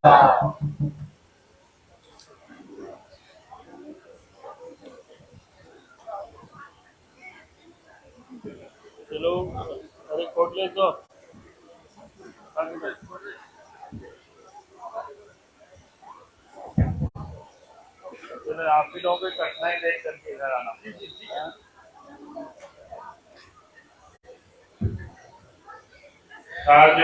चलो अरे कोट ले तो चलो आप भी लोगों को कठिनाई देख करके इधर आना। आज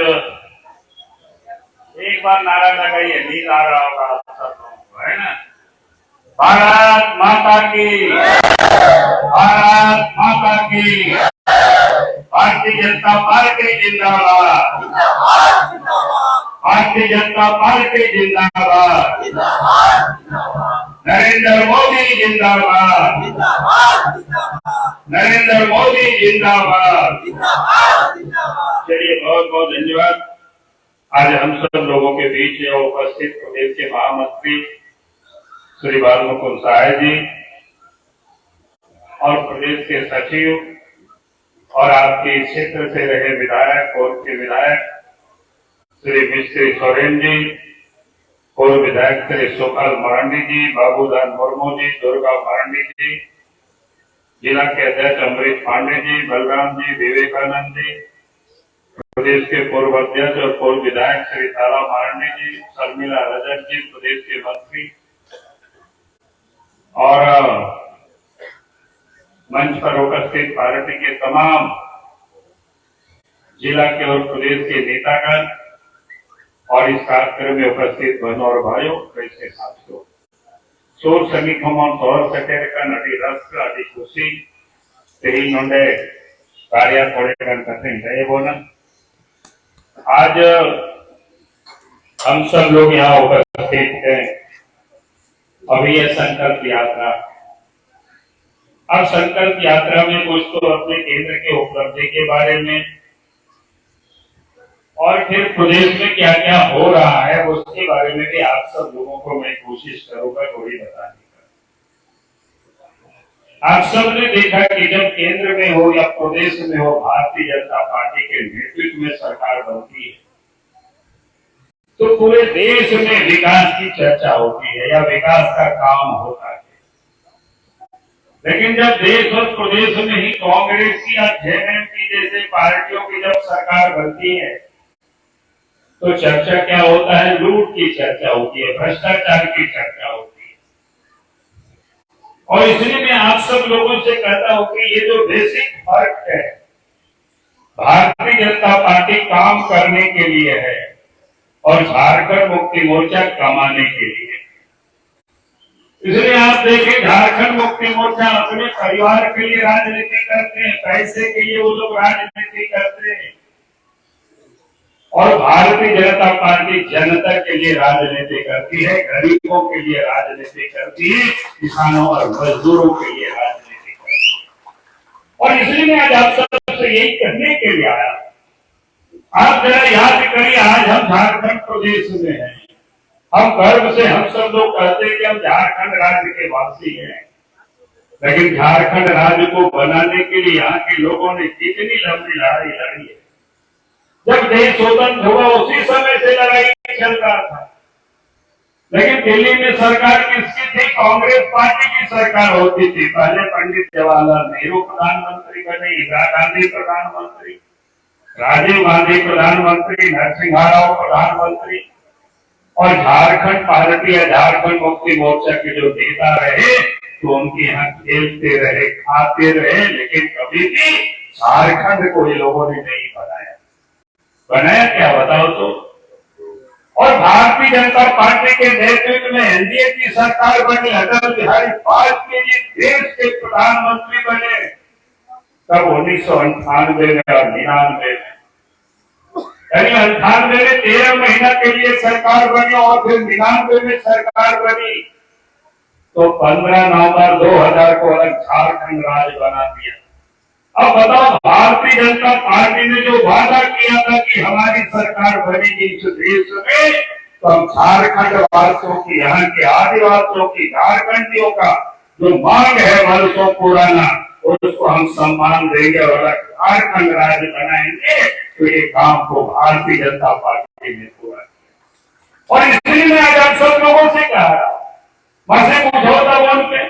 एक बार नारा लगाइए, नींद आ रहा होगा आप सब लोगों को, है ना। भारत माता की, भारत माता की, भारतीय जनता पार्टी जिंदाबाद, भारतीय जनता पार्टी जिंदाबाद, नरेंद्र मोदी जिंदाबाद, नरेंद्र मोदी जिंदाबाद। चलिए बहुत बहुत धन्यवाद। आज हम सब लोगों के बीच उपस्थित प्रदेश के महामंत्री श्री बालमुकुंद सहाय जी और प्रदेश के सचिव और आपके क्षेत्र से रहे विधायक, पूर्व के विधायक श्री मिस्त्री सोरेन जी, पूर्व विधायक श्री सुखल मरांडी जी, बाबूदान मुर्मू जी, दुर्गा मरांडी जी, जिला के अध्यक्ष अमृत पांडे जी, बलराम जी, विवेकानंद जी, प्रदेश के पूर्व अध्यक्ष और पूर्व विधायक श्री तारा मरांडी जी, शर्मिला रजक जी, प्रदेश के मंत्री और मंच पर उपस्थित पार्टी के तमाम जिला के और प्रदेश के नेतागण और इस कार्यक्रम में उपस्थित बहनों और भाइयों, कैसे साथियों, सोर समीखमों तौर सटेर का नटी रस आदि खुशी तेरी नोंडे कार्य थोड़े करते हैं बोना। आज हम सब लोग यहाँ उपस्थित हैं। अभी यह संकल्प यात्रा, अब संकल्प यात्रा में कुछ तो अपने केंद्र के उपलब्धि के बारे में और फिर प्रदेश में क्या क्या हो रहा है उसके बारे में भी आप सब लोगों को मैं कोशिश करूंगा थोड़ी बताने का। आप सब ने देखा कि जब केंद्र में हो या प्रदेश में हो, भारतीय जनता पार्टी के नेतृत्व में सरकार बनती है तो पूरे देश में विकास की चर्चा होती है या विकास का काम होता है। लेकिन जब देश और प्रदेश में ही कांग्रेस की या जेएमएम जैसे पार्टियों की जब सरकार बनती है तो चर्चा क्या होता है? लूट की चर्चा होती है, भ्रष्टाचार की चर्चा होती है। और इसलिए मैं आप सब लोगों से कहता हूं कि ये जो बेसिक फर्क है, भारतीय जनता पार्टी काम करने के लिए है और झारखंड मुक्ति मोर्चा कमाने के लिए। इसलिए आप देखें, झारखंड मुक्ति मोर्चा अपने परिवार के लिए राजनीति करते हैं, पैसे के लिए वो लोग राजनीति करते हैं, और भारतीय जनता पार्टी जनता के लिए राजनीति करती है, गरीबों के लिए राजनीति करती है, किसानों और मजदूरों के लिए राजनीति करती है। और इसलिए मैं आज आप सबसे यही कहने के लिए आया। आप जरा याद करिए, आज हम झारखंड प्रदेश में हैं। हम गर्व से हम सब लोग कहते हैं कि हम झारखंड राज्य के वासी हैं, लेकिन झारखंड राज्य को बनाने के लिए यहाँ के लोगों ने कितनी लंबी लड़ाई लड़ी है। जब देश स्वतंत्र हुआ उसी समय से लड़ाई चल रहा था, लेकिन दिल्ली में सरकार किसकी थी? कांग्रेस पार्टी की सरकार होती थी। पहले पंडित जवाहरलाल नेहरू प्रधानमंत्री बने, इंदिरा गांधी प्रधानमंत्री, राजीव गांधी प्रधानमंत्री, नरसिम्हा राव प्रधानमंत्री, और झारखंड पार्टी या झारखंड मुक्ति मोर्चा के जो नेता रहे तो उनके यहाँ खेलते रहे, खाते रहे, लेकिन कभी भी झारखंड को ये लोगों ने नहीं बनाया। बनाया क्या बताओ तो? और भारतीय जनता पार्टी के नेतृत्व में एनडीए की सरकार बनी, अटल बिहारी वाजपेयी जी देश के प्रधानमंत्री बने, तब 1998 में और 99 में, यानी 98 में 13 महीना के लिए सरकार बनी और फिर 99 में सरकार बनी, तो 15 नवंबर 2000 को अलग झारखंड राज्य बना दिया। अब बताओ, भारतीय जनता पार्टी ने जो वादा किया था कि हमारी सरकार बनेगी इस देश में, तो हम झारखंड वासियों की, यहाँ के आदिवासियों की, झारखंडियों का जो मांग है वर्षों पुराना, उसको हम सम्मान देंगे और झारखंड राज्य बनाएंगे। तो ये काम को भारतीय जनता पार्टी ने पूरा किया। और इसलिए मैं आज आप सब लोगों से कह रहा हूं, मसे पूछो तो बोल के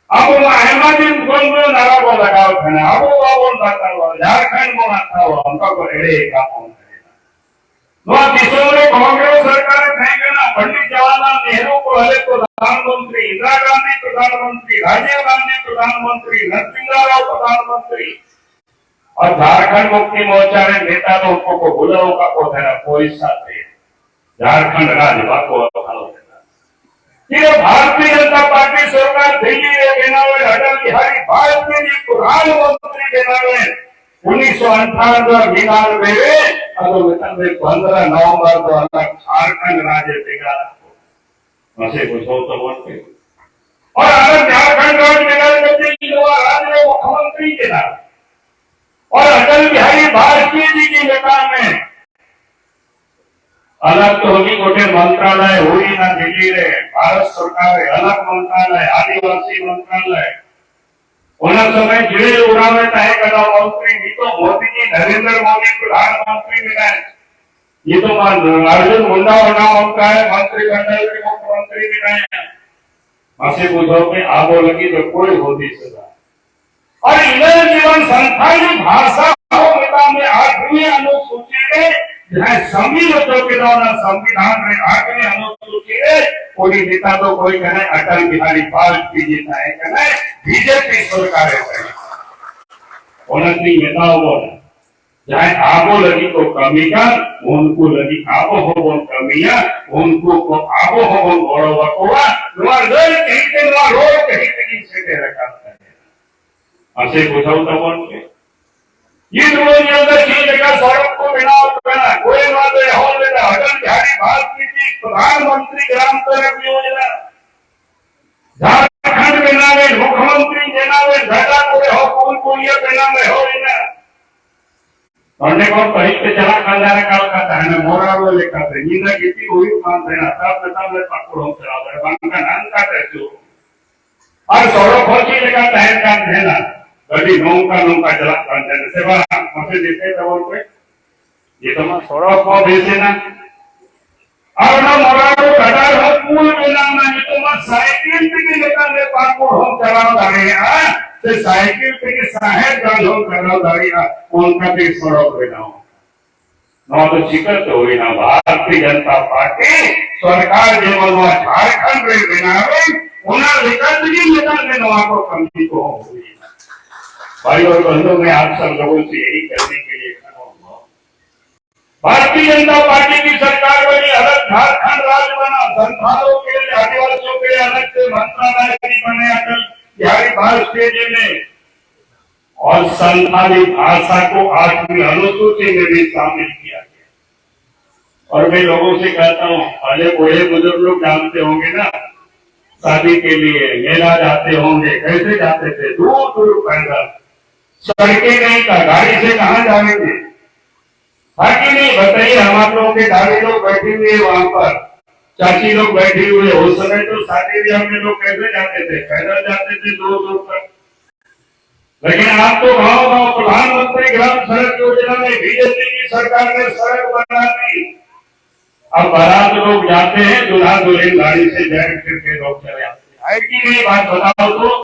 अब अहमदीन गोल में नारा को लगाओ खाना अब वो बोल रहा था झारखंड में आता हुआ उनका को एड़े का फोन करेगा नो देशों में कांग्रेस सरकार कहेगा ना पंडित जवाहरलाल नेहरू को हले प्रधानमंत्री इंदिरा गांधी प्रधानमंत्री राजीव गांधी प्रधानमंत्री नरसिंह राव प्रधानमंत्री और झारखंड मुक्ति मोर्चा ने नेता लोगों को बुलाओ का को था कोई साथ झारखंड राज्य को भारतीय जनता पार्टी सरकार दिल्ली में बनावे अटल बिहारी वाजपेयी जी प्रधानमंत्री बनावे 1998 में 15 नवंबर 2000 झारखंड राज्य बिगाड़ा मसे पूछो तो बोलते और अगर झारखंड राज्य बिगाड़ करते राज्य में मुख्यमंत्री के नाम और अटल बिहारी वाजपेयी जी की नेता में अलग तो होगी गोटे मंत्रालय हुई ना दिल्ली रे भारत सरकार अलग मंत्रालय आदिवासी मंत्रालय उन समय जिले उड़ावे चाहे कदा मंत्री ये तो मोदी जी नरेंद्र मोदी प्रधानमंत्री बनाए ये तो अर्जुन मुंडा बना होता है मंत्री मंडल के मुख्यमंत्री बनाए मासे पूछो के आगो लगी तो कोई होती सजा और इधर जीवन संथाली भाषा नेता में 8वीं अनुसूची में संविधान के द्वारा संविधान में 8वीं अनुसूची है कोई नेता तो कोई कहना अटल बिहारी वाजपेयी जी है कहना बीजेपी सरकार है उन्नति नेताओं बोला चाहे आबो लगी तो कमी का उनको लगी आबो हो कमियां उनको आबो हो बड़ो बकोवा कहीं से रोड कहीं कहीं से रखा ऐसे पूछा तो बोल के ये चीज का सड़क को बिना कोई अटल बिहारी वाजपेयी जी प्रधानमंत्री ग्राम सड़क योजना झारखंड में नावे मुख्यमंत्री जेनावे घटा कोई हो कौन कोई बेनावे हो और को कहीं पे चला खंडारे काल का है ना मोरा वो लेखा थे नींदा कितनी हुई मान देना तब में पकड़ हम चला रहे बनका नाम का जो और सड़क होची लेका तहर का देना गड्डी नौका चला देना सेवा मसे देते तो कोई ये तो मैं सड़क को भेजे ना और ना मोरा को घटा हो पूल बेना ना ये तो मैं साइकिल पे लेकर ले पाको हम चला रहे हैं से साइकिल पे साहेब गंज हम चला रहे हैं उनका भी सड़क बेना ना तो चिकन तो हुई ना भारतीय जनता पार्टी सरकार जीवन में झारखंड में बनावे उन्हें विकल्प जी नेता ने नवा को कमी को हुई भाई और बंधुओं में आप सब लोगों से यही करने के लिए खड़ा हुआ भारतीय जनता पार्टी की सरकार बनी अलग झारखंड राज्य बना संस्थानों के लिए आदिवासियों के लिए अलग से मंत्रालय भी बने अटल बिहारी वाजपेयी जी ने और संथाली भाषा को 8वीं अनुसूची में भी शामिल किया गया और मैं लोगों से कहता हूँ पहले बूढ़े बुजुर्ग लोग जानते होंगे ना शादी के लिए मेला जाते होंगे कैसे जाते थे दूर दूर पैदल सड़कें नहीं था गाड़ी से कहाँ जाएंगे बाकी नहीं बताइए हमारे लोगों के दादी लोग बैठे हुए वहां पर चाची लोग बैठे हुए उस समय तो शादी ब्याह में लोग कैसे जाते थे पैदल जाते थे दूर दूर तक लेकिन आप तो गाँव गाँव प्रधानमंत्री ग्राम सड़क योजना में बीजेपी की सरकार ने सड़क बना दी अब बारात लोग जाते हैं दूल्हा दुल्हन गाड़ी से बैठ करके लोग चले आते हैं की नहीं बात बताओ तो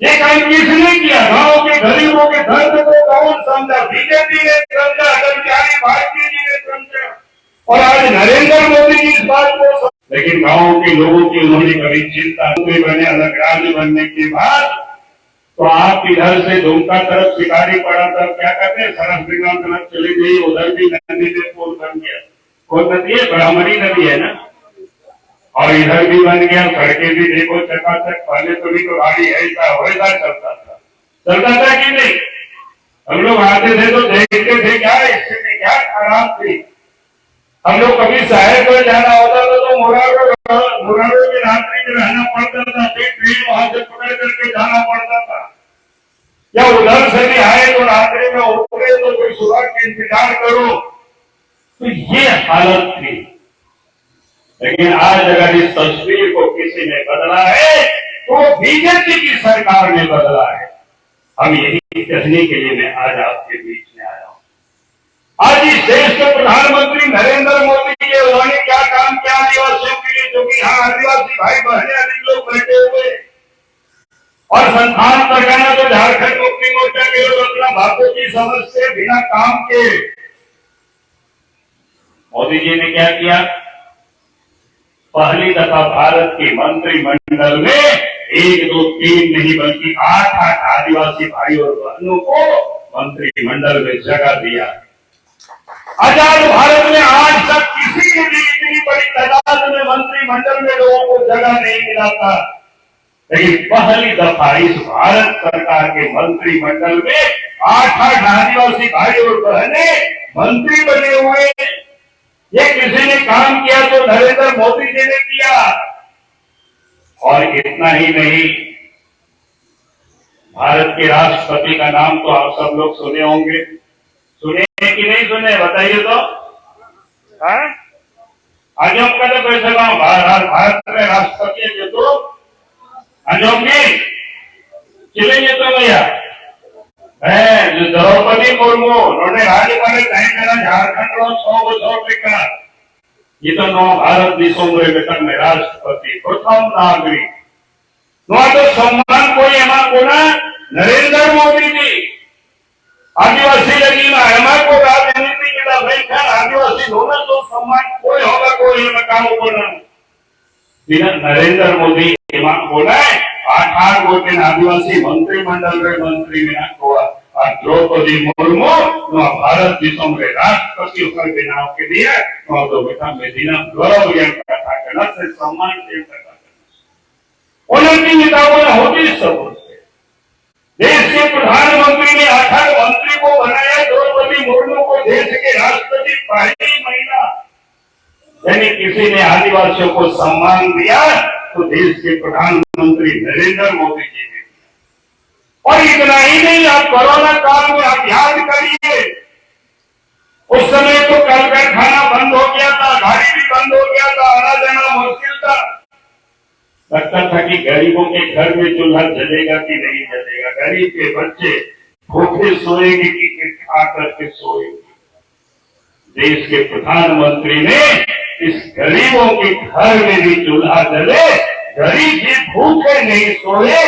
ये काम किसने किया गांव के गरीबों के दर्द को कौन समझा बीजेपी ने समझा अटल बिहारी वाजपेयी जी ने समझा और आज नरेंद्र मोदी जी इस बात को लेकिन गांव के लोगों की उन्होंने कभी चिंता नहीं बने अलग राज्य बनने के बाद तो आप इधर से दुमका तरफ शिकारी पड़ा तब क्या कहते हैं सरस बिगाम तरफ चली गई उधर भी नदी में पुल बन गया कौन नदी है ब्राह्मणी नदी है ना और इधर भी बन गया सड़कें भी देखो चकाचक पहले तो भी तो गाड़ी ऐसा वैसा चलता था कि नहीं हम लोग आते थे तो देखते थे क्या स्थिति क्या खराब थी हम लोग कभी शहर पर जाना होता था तो मुरारों की रात्रि में रहना पड़ता था फिर ट्रेन वहां से पकड़ करके जाना पड़ता था या उधर से भी आए तो रात्रि में उतरे तो कोई सुबह का इंतजार करो तो ये हालत थी लेकिन आज अगर इस तस्वीर को किसी ने बदला है तो बीजेपी की सरकार ने बदला है हम यही कहने के लिए मैं आज आपके बीच में आया हूं आज इस देश के प्रधानमंत्री नरेंद्र मोदी जी उन्होंने क्या क्या काम किया आदिवासियों के लिए, जो कि यहाँ आदिवासी भाई बहने अधिक लोग बैठे हुए, और संस्थान सरकार तो झारखंड मुक्ति मोर्चा के लोग अपना बापू की समझ से बिना काम के, मोदी जी ने क्या किया, पहली दफा भारत के मंत्रिमंडल में 1, 2, 3 नहीं बल्कि 8 आदिवासी भाई और बहनों को मंत्रिमंडल में जगह दिया। आजाद भारत में आज तक किसी के भी इतनी बड़ी तादाद में मंत्रिमंडल में लोगों को जगह नहीं मिला था, लेकिन पहली दफा इस भारत सरकार के मंत्रिमंडल में 8 आदिवासी भाई और बहने मंत्री बने हुए। ये किसी ने काम किया तो नरेंद्र मोदी जी ने किया। और इतना ही नहीं, भारत के राष्ट्रपति का नाम तो आप सब लोग सुने होंगे, सुने कि नहीं सुने बताइए तो। अजोम का तो कैसे भारत के राष्ट्रपति जो तो अजोम नहीं चलेंगे तो भैया जो द्रौपदी मुर्मू उन्होंने राज्यपाल तय करा झारखंड 100 बछर का ये तो नौ भारत दिशों में राष्ट्रपति प्रथम नागरिक तो सम्मान कोई एमा कोना नरेंद्र मोदी जी आदिवासी लगी को राजनीति के बैठा आदिवासी होना तो सम्मान कोई होगा कोई काम कोना बिना नरेंद्र मोदी एमा कोना 8 गोटे आदिवासी मंत्रिमंडल रे मंत्री में हुआ और द्रौपदी मुर्मू भारत देशों में राष्ट्रपति होकर बनाव के लिए तो बेटा मेदिना गौरव कथा करना से सम्मान उनकी किताबों में होती सब देश के प्रधानमंत्री ने 8 मंत्री को बनाया, द्रौपदी मुर्मू को देश के राष्ट्रपति पहली महिला, यानी किसी ने आदिवासियों को सम्मान दिया तो देश के प्रधानमंत्री नरेंद्र मोदी जी ने दिया। और इतना ही नहीं, आप कोरोना काल में आप याद करिए, उस समय तो कल कारखाना बंद हो गया था, गाड़ी भी बंद हो गया था, आना जाना मुश्किल था, लगता था कि गरीबों के घर में चूल्हा जलेगा कि नहीं जलेगा, गरीब के बच्चे भूखे सोएंगे कि खा करके सोएंगे। देश के प्रधानमंत्री ने इस गरीबों के घर में भी चूल्हा जले, गरीब भी भूखे नहीं सोए,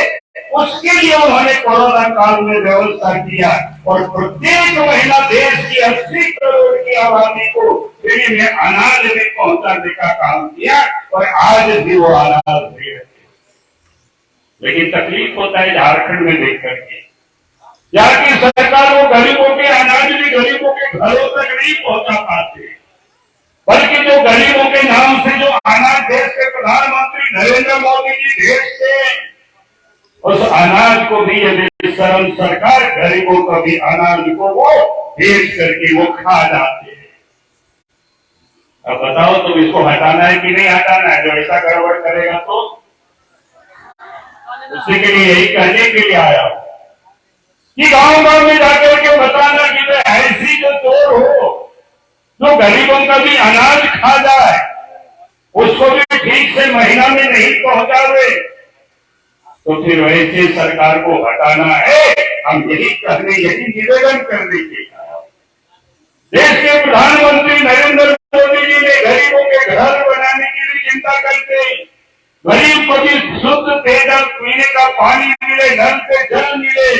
उसके लिए उन्होंने कोरोना काल में व्यवस्था किया और प्रत्येक महीना देश की 80 करोड़ की आबादी को फ्री में अनाज में पहुंचाने का काम किया और आज भी वो अनाज दे रहे। लेकिन तकलीफ होता है झारखंड में देख करके, यहाँ की सरकार वो गरीबों के अनाज भी गरीबों के घरों तक नहीं पहुंचा पाते, बल्कि जो गरीबों के नाम से जो अनाज देश के प्रधानमंत्री नरेंद्र मोदी जी भेजते हैं, उस अनाज को भी यदि सरकार गरीबों का भी अनाज को वो भेज करके वो खा जाते हैं। अब बताओ तो इसको हटाना है कि नहीं हटाना है? जो ऐसा गड़बड़ करेगा तो उसी के लिए यही कहने के लिए आया हूं कि गांव में जाकर के बताना कि ऐसी जो चोर हो जो गरीबों का भी अनाज खा जाए, उसको भी ठीक से महीना में नहीं पहुंचावे, तो फिर वैसे सरकार को हटाना है। हम यही कहने, यही निवेदन करने के देश के प्रधानमंत्री नरेंद्र मोदी जी ने गरीबों के घर बनाने की भी चिंता करते, गरीब को भी शुद्ध पेयजल पीने का पानी मिले, नल से जल मिले,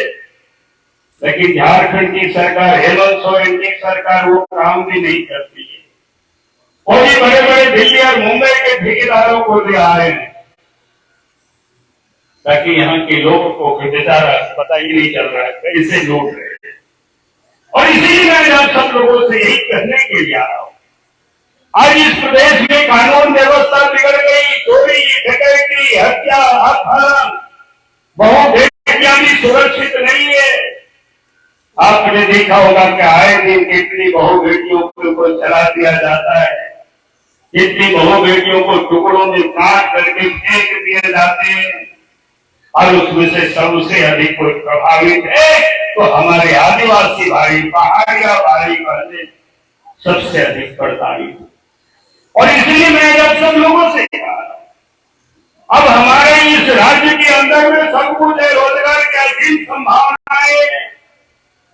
लेकिन झारखंड की सरकार, हेमंत सोरेन की सरकार वो काम भी नहीं करती है। और ये बड़े बड़े दिल्ली और मुंबई के ठेकेदारों को भी आ रहे हैं ताकि यहाँ के लोगों को बेचारा पता ही नहीं चल रहा है कैसे लूट रहे हैं। और इसीलिए मैं आप सब लोगों से यही कहने के लिए आ रहा हूं, आज इस प्रदेश में कानून व्यवस्था बिगड़ गई, चोरी, डकैती, हत्या, अपहरण, बहु बेटियां भी सुरक्षित नहीं है। आपने देखा होगा कि आए दिन कितनी बहु बेटियों को जला दिया जाता है, कितनी बहु बेटियों को टुकड़ों में काट करके फेंक दिए जाते हैं, और उसमें से सबसे अधिक कोई प्रभावित है तो हमारे आदिवासी भाई, पहाड़िया भाई बहने सबसे अधिक प्रताड़ित। और इसलिए मैं जब सब लोगों से कहा, अब हमारे इस राज्य के अंदर में सब कुछ है, रोजगार की असीम संभावनाएं,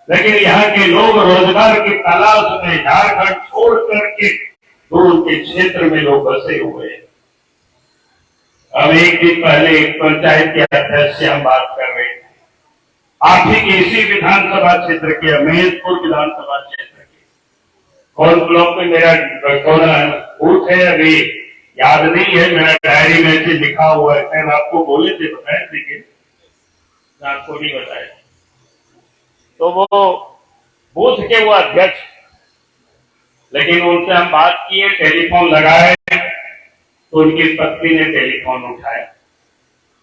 लेकिन यहाँ के लोग रोजगार की तलाश में झारखंड छोड़ करके दूर के क्षेत्र में लोग बसे हुए हैं। अब एक दिन पहले एक पंचायत के अध्यक्ष से हम बात कर रहे थे, आप ही के इसी विधानसभा क्षेत्र के महेशपुर विधानसभा क्षेत्र के कौन ब्लॉक में मेरा कौन बूथ है अभी याद नहीं है, मेरा डायरी में से लिखा हुआ है, शायद आपको बोले थे बताए, लेकिन आपको नहीं बताया। तो वो बूथ के वो अध्यक्ष, लेकिन उनसे हम बात किए, टेलीफोन लगाए तो उनकी पत्नी ने टेलीफोन उठाया।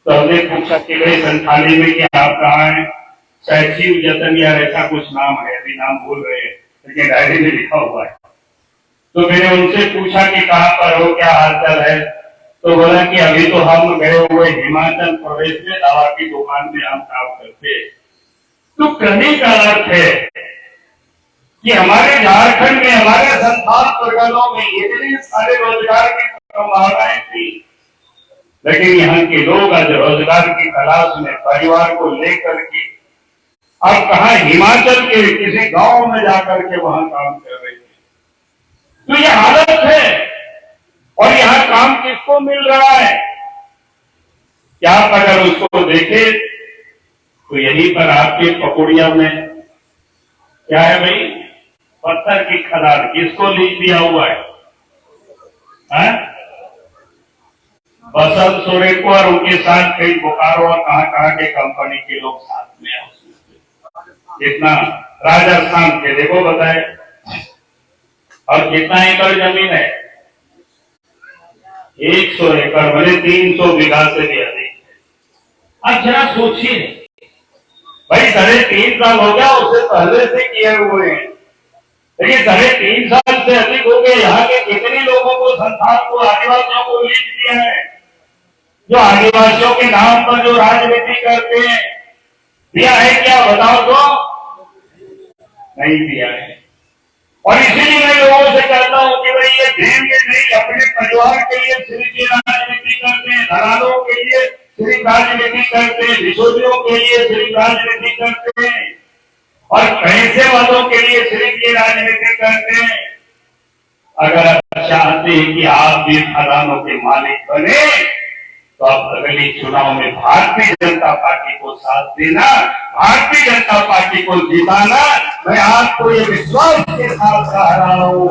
तो हमने पूछा कि भाई संथाली में क्या आप कहाँ हैं? शायद शिव जतन या ऐसा कुछ नाम है, अभी नाम भूल रहे हैं, लेकिन डायरी में लिखा हुआ है। तो मैंने उनसे पूछा कि कहाँ पर हो, क्या हालचाल है? तो बोला कि अभी तो हम गए हुए हिमाचल प्रदेश में दवा की दुकान में हम काम करते। तो कहने का अर्थ है कि हमारे झारखंड में, हमारे संथाल परगनों में इतने सारे रोजगार की संभावनाएं थी, लेकिन यहाँ के लोग आज रोजगार की तलाश में परिवार को लेकर के अब कहा हिमाचल के किसी गांव में जाकर के वहां काम कर रहे थे। तो ये हालत है। और यहाँ काम किसको मिल रहा है? क्या आप अगर उसको देखे तो यहीं पर आपके पकौड़िया में क्या है भाई, पत्थर की खदान, किसको लीज दिया हुआ है? बसंत सोरेन को और उनके साथ कई बोकारो और कहां के कंपनी के लोग साथ में हैं। कितना राजस्थान के देखो बताए, और कितना एकड़ जमीन है? 100 एकड़, भले 300 बीघा से भी अधिक। अब जरा सोचिए भाई, 3.5 साल हो गया, उससे पहले से किए हुए हैं, लेकिन 3.5 साल से अधिक हो गए। यहाँ के कितने लोगों को, संथाल को, आदिवासियों को लीज दिया है? जो आदिवासियों के नाम पर जो राजनीति करते हैं, दिया है क्या? बताओ तो। नहीं दिया है। और इसीलिए मैं लोगों से कहता हूं कि भाई ये देंगे नहीं, अपने परिवार के लिए सिर्फ ये राजनीति करते हैं, धरानों के लिए सिर्फ राजनीति करते हैं, बिचौलियों के लिए सिर्फ राजनीति करते हैं, और पैसे वालों के लिए सिर्फ ये राजनीति करते हैं। अगर आप चाहते हैं कि आप भी खदानों के मालिक बने, तो आप अगली चुनाव में भारतीय जनता पार्टी को साथ देना, भारतीय जनता पार्टी को जिताना। मैं आपको ये विश्वास के साथ कह रहा हूं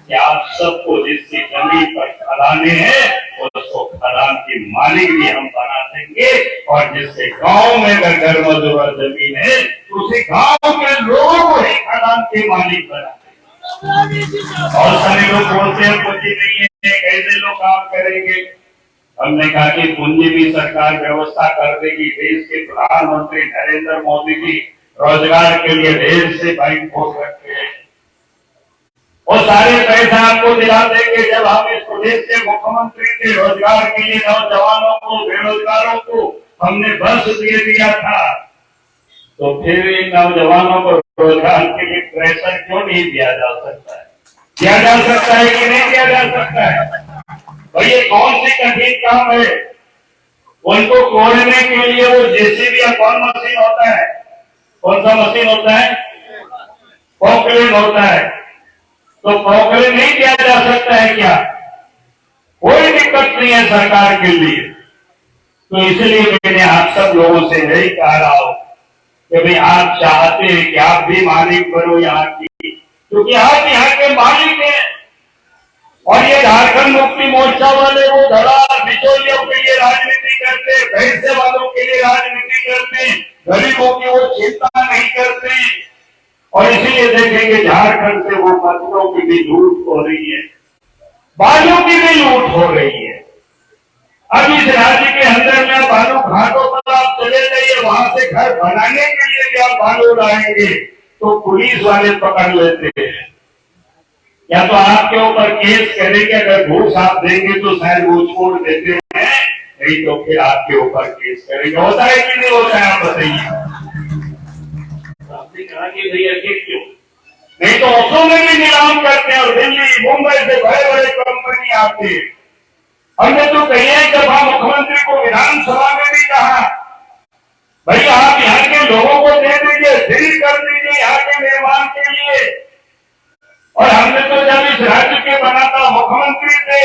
कि आप सबको जिसकी जमीन पर खदाने हैं उसको खदान के मालिक भी हम बना देंगे, और जिसके गांव में अगर घर मजदूर जमीन है तो उसी गांव के लोगों को ही खदान के मालिक बना देंगे। बहुत सारे लोग बोलते हैं पूंजी नहीं है, कैसे लोग काम करेंगे? हमने कहा कि पूंजी भी सरकार व्यवस्था कर देगी। देश के प्रधानमंत्री नरेंद्र मोदी जी रोजगार के लिए ढेर से बैंक खोल रखे हैं, वो सारे पैसा आपको दिला देंगे। जब हम इस प्रदेश के मुख्यमंत्री थे, रोजगार के लिए नौजवानों को, बेरोजगारों को हमने बस दे दिया था, तो फिर इन नौजवानों को रोजगार के लिए प्रेशर क्यों नहीं दिया जा सकता है? दिया जा सकता है कि नहीं दिया जा सकता है? भाई ये कौन सी कठिन काम है? उनको कोड़ने के लिए वो जेसीबी या कौन मशीन होता है? कौन सा मशीन होता है? पोकलेन होता है। तो पोकलेन नहीं दिया जा सकता है क्या? कोई दिक्कत नहीं है सरकार के लिए। तो इसलिए मैंने आप सब लोगों से यही कह रहा हूं कि भाई आप चाहते हैं कि आप भी मालिक बनो यहाँ की, क्योंकि आप यहाँ के मालिक हैं। और ये झारखंड मुक्ति मोर्चा वाले वो धड़ा बिचौलियों के लिए राजनीति करते, पैसे वालों के लिए राजनीति करते, गरीबों की वो चिंता नहीं करते। और इसीलिए देखेंगे झारखंड से वो मंत्रियों की भी लूट हो रही है, बालू की भी लूट हो रही है। अब इस राज्य के अंदर में बालू घाटों पर आप चले जाइए, वहां से घर बनाने के लिए भी आप बालू लाएंगे तो पुलिस वाले पकड़ लेते हैं, या तो आपके ऊपर केस करेंगे। अगर घूस आप देंगे तो शायद वो छोड़ देते हैं, नहीं तो फिर आपके ऊपर केस करेंगे। होता है कि नहीं होता है? आप बताइए। आपने कहा कि भैया क्यों नहीं, तो ऑटो में भी नीलाम करते हैं, और दिल्ली मुंबई से बड़े बड़े कंपनी आते हैं। हमने तो कई एक दफा मुख्यमंत्री को विधानसभा में भी कहा, भाई आप यहाँ के लोगों को दे दीजिए, फ्री कर दीजिए यहाँ के निर्माण के लिए। और हमने तो जब इस राज्य के बनाता मुख्यमंत्री थे,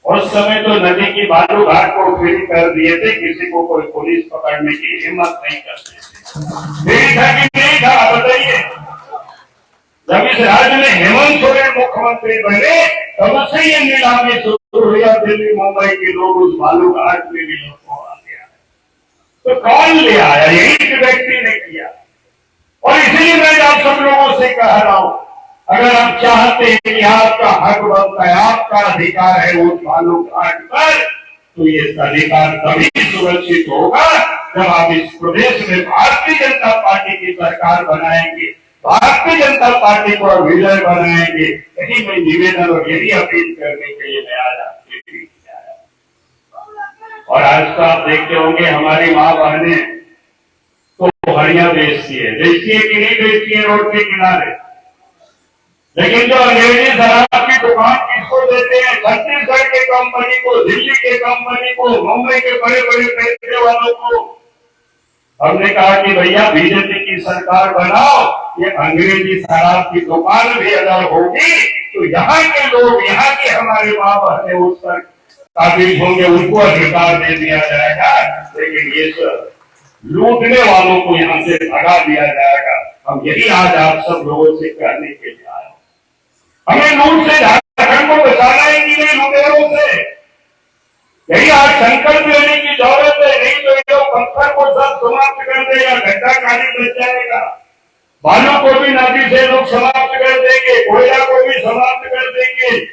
उस समय तो नदी की बालू घाट को फ्री कर दिए थे, किसी को कोई पुलिस पकड़ने की हिम्मत नहीं करती थी। फ्री था कि नहीं था बताइए। जब इस राज्य में हेमंत सोरेन मुख्यमंत्री बने तब से ये नीलामी शुरू हुई। दिल्ली मुंबई के लोग उस बालू घाट में भी लोगों को आ गया, तो कौन ले आया? यही व्यक्ति ने किया। और इसलिए मैं आप सब लोगों से कह रहा हूं, अगर आप चाहते हैं कि आपका हक बनता है, आपका अधिकार है उस बालू घाट पर, तो ये अधिकार तभी सुरक्षित होगा जब आप इस प्रदेश में भारतीय जनता पार्टी की सरकार बनाएंगे, भारतीय जनता पार्टी को विजय बनाएंगे। यही मैं निवेदन और यही अपील करने के लिए मैं आज आपके बीच आया। और आज तो आप देखते होंगे हमारी माँ बहनें तो हड़ियां बेचती है कि नहीं बेचती है रोड के किनारे, लेकिन जो अंग्रेजी शराब की दुकान किसको देते हैं? छत्तीसगढ़ के कंपनी को, दिल्ली के कंपनी को, मुंबई के बड़े बड़े पैसे वालों को। हमने कहा कि भैया बीजेपी की सरकार बनाओ, ये अंग्रेजी शराब की दुकान भी अगर होगी तो यहाँ के लोग, यहाँ के हमारे माँ बहने उस पर काबिल होंगे, उनको अधिकार दे दिया जाएगा। लेकिन ये सब लूटने वालों को यहाँ से भगा दिया जाएगा। हम यही आज आप सब लोगों से कहने के लिए आए। हमें लूट से झारखंड को बचाना है कि नहीं लुटेरों से? यही आज संकल्प लेने की जरूरत है। नहीं तो ये पत्थर को सब समाप्त कर देगा, गड्ढा खाली बच जाएगा, बालू को भी नदी से लोग समाप्त कर देंगे, कोयला को भी समाप्त कर देंगे।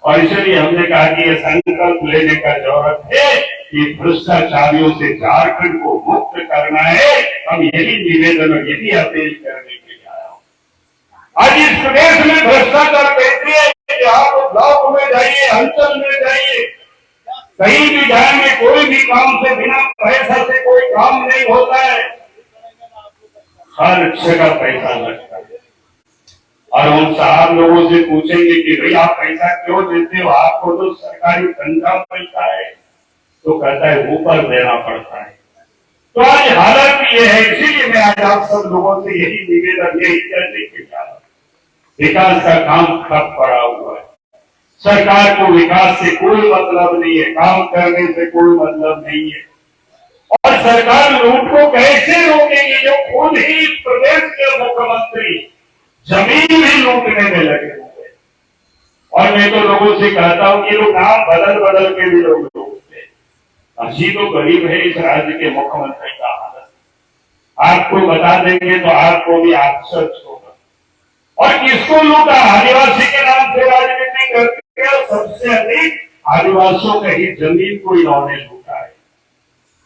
और इसलिए हमने कहा कि ये संकल्प लेने का जरूरत है कि भ्रष्टाचारियों से झारखंड को मुक्त करना है। हम यही निवेदन और यही अपील करने के लिए आया हूं। आज इस प्रदेश में भ्रष्टाचार कैसे है कि आप ब्लॉक में जाइए, अंचल में जाइए, कहीं भी जाएंगे, कोई भी काम से बिना पैसा से कोई काम नहीं होता है, हर जगह पैसा लगता है। और उन साहब लोगों से पूछेंगे कि भाई आप पैसा क्यों देते हो, आपको तो सरकारी तनख्वाह मिलता है, तो कहता है ऊपर देना पड़ता है। तो आज हालत ये है। इसीलिए मैं आज आप सब लोगों से यही निवेदन, यही कहने के जा रहा हूं, विकास का काम ठप पड़ा हुआ है। सरकार को विकास से कोई मतलब नहीं है, काम करने से कोई मतलब नहीं है। और सरकार लूट को कैसे रोकेगी जो खुद ही इस प्रदेश के मुख्यमंत्री जमीन भी लूटने में लगे हुए। और मैं तो लोगों से कहता हूं कि लोग नाम बदल बदल के भी लोग लूटते हैं। अभी तो गरीब है इस राज्य के मुख्यमंत्री का हालत, आपको बता देंगे तो आपको भी आश्चर्य होगा। और किसको लूटा? आदिवासी के नाम से राजनीति करते हैं। सबसे अधिक आदिवासियों का ही जमीन को इन्होंने लूटा है।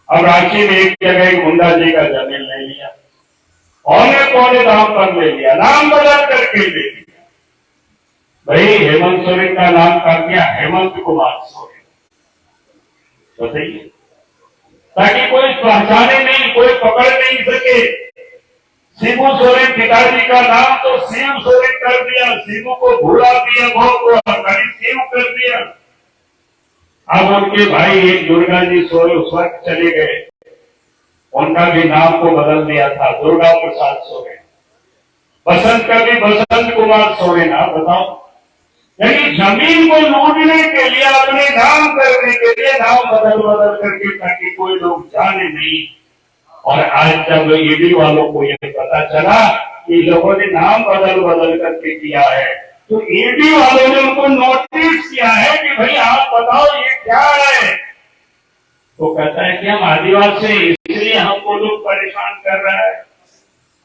अब रांची में एक जगह मुंडा जी का जमीन ले लिया, औने पौने दाम पर ले लिया, नाम बदल करके ले लिया। भाई हेमंत सोरेन का नाम कर दिया हेमंत कुमार सोरेन, बताइए, ताकि कोई पहचाने नहीं, कोई पकड़ नहीं सके। शिबू सोरेन पिताजी का नाम तो शिव सोरेन कर दिया, शिबू को भूला दिया, बहुत शिव कर दिया। अब उनके भाई एक दुर्गा जी सोरेन उस वक्त चले गए, उनका भी नाम को बदल दिया था, दुर्गा प्रसाद सोरेन। बसंत का भी बसंत कुमार सोरेन। आप बताओ, यानी जमीन को लूटने के लिए, अपने नाम करने के लिए नाम बदल बदल करके, ताकि कोई लोग जाने नहीं। और आज जब ईडी वालों को यह पता चला कि लोगों ने नाम बदल बदल करके किया है, तो ईडी वालों ने उनको नोटिस किया है कि भाई आप बताओ ये क्या है। तो कहता है कि हम आदिवासी, इसलिए हमको लोग परेशान कर रहा है।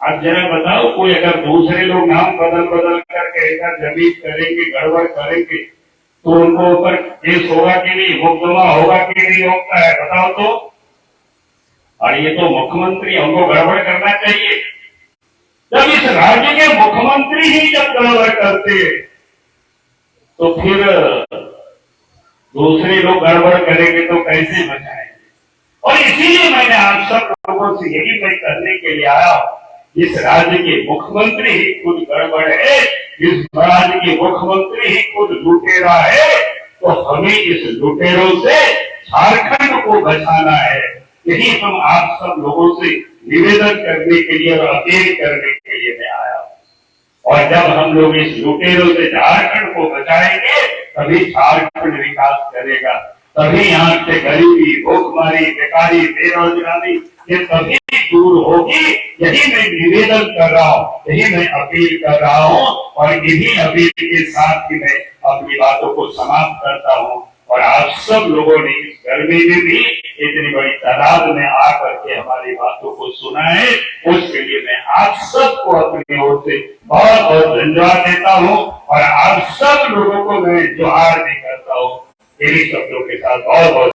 आप जरा बताओ, कोई अगर दूसरे लोग नाम बदल बदल करके ऐसा जमीन करेंगे, गड़बड़ करेंगे, तो उनको ऊपर केस होगा कि नहीं, मुकदमा होगा कि नहीं होता है, बताओ तो। और ये तो मुख्यमंत्री, हमको गड़बड़ करना चाहिए। जब इस राज्य के मुख्यमंत्री ही जब गड़बड़ करते तो फिर दूसरे लोग गड़बड़ करेंगे तो कैसे बचाएंगे? और इसीलिए मैंने आप सब लोगों से यही मैं करने के लिए आया हूं, इस राज्य के मुख्यमंत्री ही खुद गड़बड़ है, इस राज्य के मुख्यमंत्री ही खुद लुटेरा है, तो हमें इस लुटेरों से झारखंड को बचाना है। यही हम आप सब लोगों से निवेदन करने के लिए और अपील करने के लिए मैं आया हूं। और जब हम लोग इस लुटेरों से झारखंड को बचाएंगे तभी झारखंड विकास करेगा, तभी यहाँ से गरीबी, भूखमरी, बेकारी, बेरोजगारी ये तभी दूर होगी। यही मैं निवेदन कर रहा हूँ, यही मैं अपील कर रहा हूँ और इन्हीं अपील के साथ ही मैं अपनी बातों को समाप्त करता हूँ। और आप सब लोगों ने इस गर्मी में भी इतनी बड़ी तादाद में आकर के हमारी बातों को सुना है, उसके लिए मैं आप सबको अपनी ओर से बहुत बहुत धन्यवाद देता हूँ और आप सब लोगों को मैं जोहार भी करता हूँ। इन्हीं शब्दों के साथ बहुत बहुत